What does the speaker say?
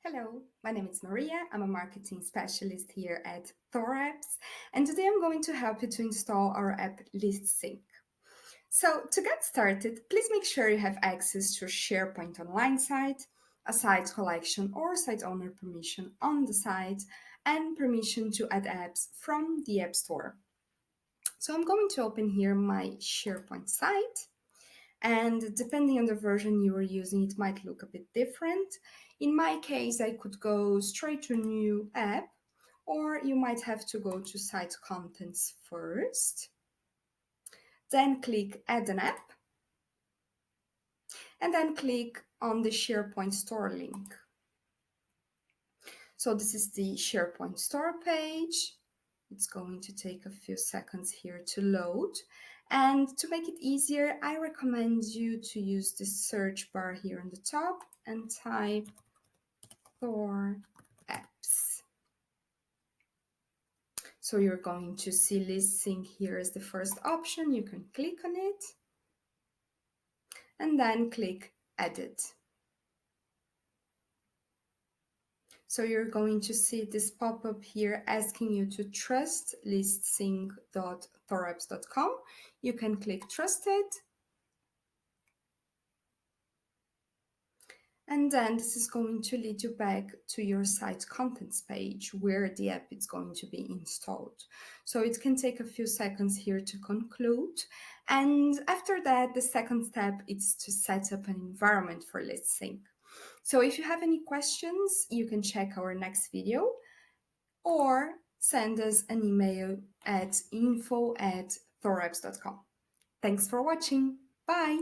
Hello, my name is Maria. I'm a marketing specialist here at ThorApps, and today I'm going to help you to install our app ListSync. So to get started, please make sure you have access to a SharePoint Online site, a site collection or site owner permission on the site, and permission to add apps from the App Store. So I'm going to open here my SharePoint site. And depending on the version you are using, it might look a bit different. In my case, I could go straight to new app, or you might have to go to site contents first, then click add an app, and then click on the SharePoint store link. So this is the SharePoint store page. It's going to take a few seconds here to load. And to make it easier, I recommend you to use the search bar here on the top and type ThorApps. So you're going to see ListSync here as the first option. You can click on it and then click Edit. So you're going to see this pop-up here asking you to trust listsync.thorapps.com. You can click Trusted. And then this is going to lead you back to your site contents page where the app is going to be installed. So it can take a few seconds here to conclude. And after that, the second step is to set up an environment for ListSync. So if you have any questions, you can check our next video or send us an email at info@thorapps.com. Thanks for watching. Bye.